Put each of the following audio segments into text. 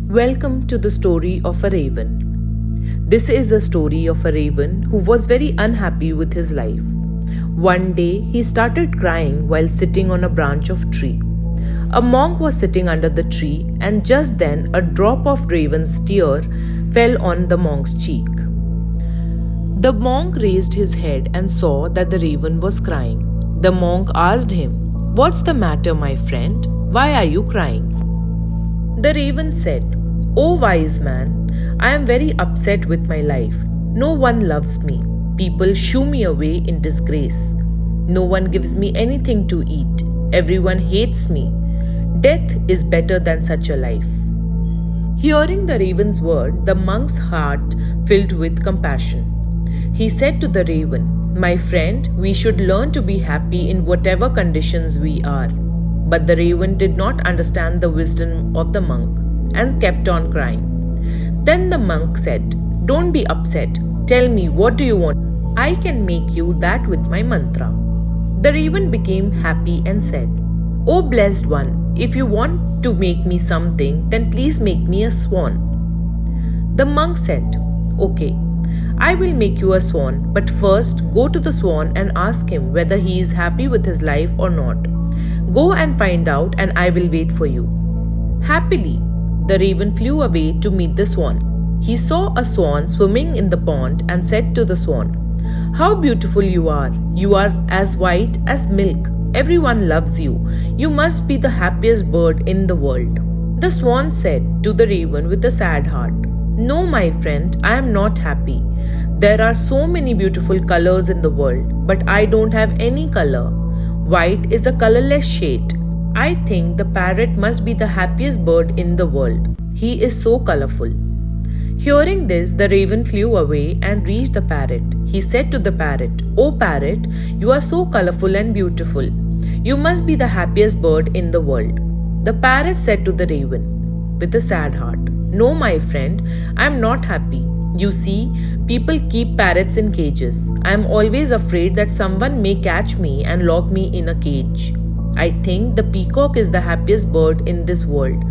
Welcome to the story of a raven. This is a story of a raven who was very unhappy with his life. One day he started crying while sitting on a branch of tree. A monk was sitting under the tree, and just then a drop of raven's tear fell on the monk's cheek. The monk raised his head and saw that the raven was crying. The monk asked him, "What's the matter, my friend? Why are you crying?" The raven said, "O wise man, I am very upset with my life. No one loves me. People shoo me away in disgrace. No one gives me anything to eat. Everyone hates me. Death is better than such a life." Hearing the raven's word, the monk's heart filled with compassion. He said to the raven, "My friend, we should learn to be happy in whatever conditions we are." But the raven did not understand the wisdom of the monk and kept on crying. Then the monk said, "Don't be upset. Tell me, what do you want? I can make you that with my mantra." The raven became happy and said, "O blessed one, if you want to make me something, then please make me a swan." The monk said, "Okay, I will make you a swan, but first go to the swan and ask him whether he is happy with his life or not. Go and find out, and I will wait for you." Happily, the raven flew away to meet the swan. He saw a swan swimming in the pond and said to the swan, "How beautiful you are! You are as white as milk. Everyone loves you. You must be the happiest bird in the world." The swan said to the raven with a sad heart, "No, my friend, I am not happy. There are so many beautiful colors in the world, but I don't have any color. White is a colorless shade. I think the parrot must be the happiest bird in the world. He is so colorful." Hearing this, the raven flew away and reached the parrot. He said to the parrot, "O parrot, you are so colorful and beautiful. You must be the happiest bird in the world." The parrot said to the raven with a sad heart, "No, my friend, I am not happy. You see, people keep parrots in cages. I am always afraid that someone may catch me and lock me in a cage. I think the peacock is the happiest bird in this world.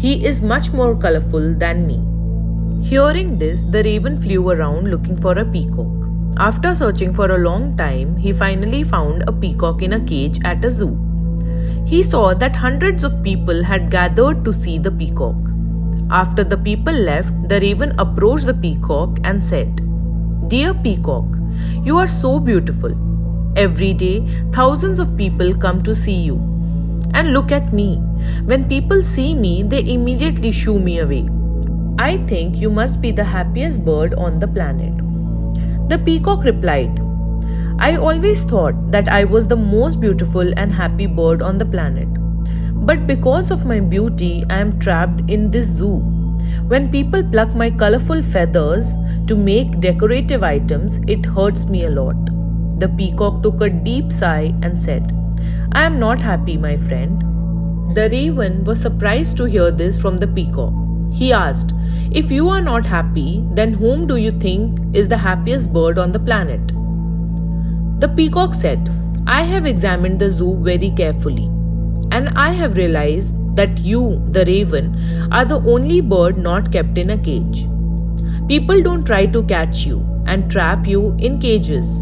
He is much more colorful than me." Hearing this, the raven flew around looking for a peacock. After searching for a long time, he finally found a peacock in a cage at a zoo. He saw that hundreds of people had gathered to see the peacock. After the people left, the raven approached the peacock and said, "Dear peacock, you are so beautiful. Every day, thousands of people come to see you. And look at me. When people see me, they immediately shoo me away. I think you must be the happiest bird on the planet." The peacock replied, "I always thought that I was the most beautiful and happy bird on the planet. But because of my beauty, I am trapped in this zoo. When people pluck my colorful feathers to make decorative items, it hurts me a lot." The peacock took a deep sigh and said, "I am not happy, my friend." The raven was surprised to hear this from the peacock. He asked, "If you are not happy, then whom do you think is the happiest bird on the planet?" The peacock said, "I have examined the zoo very carefully, and I have realized that you, the raven, are the only bird not kept in a cage. People don't try to catch you and trap you in cages.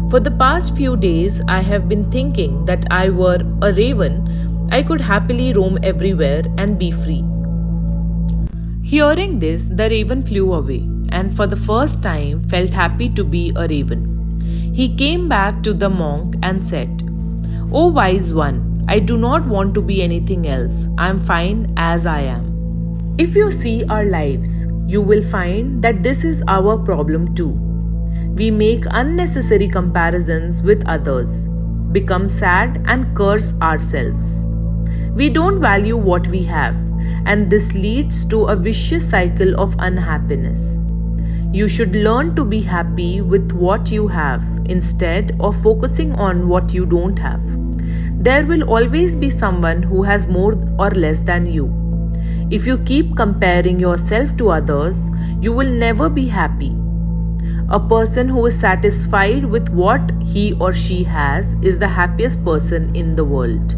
For the past few days, I have been thinking that I were a raven, I could happily roam everywhere and be free." Hearing this, the raven flew away and for the first time felt happy to be a raven. He came back to the monk and said, "O wise one, I do not want to be anything else. I am fine as I am." If you see our lives, you will find that this is our problem too. We make unnecessary comparisons with others, become sad and curse ourselves. We don't value what we have, and this leads to a vicious cycle of unhappiness. You should learn to be happy with what you have instead of focusing on what you don't have. There will always be someone who has more or less than you. If you keep comparing yourself to others, you will never be happy. A person who is satisfied with what he or she has is the happiest person in the world.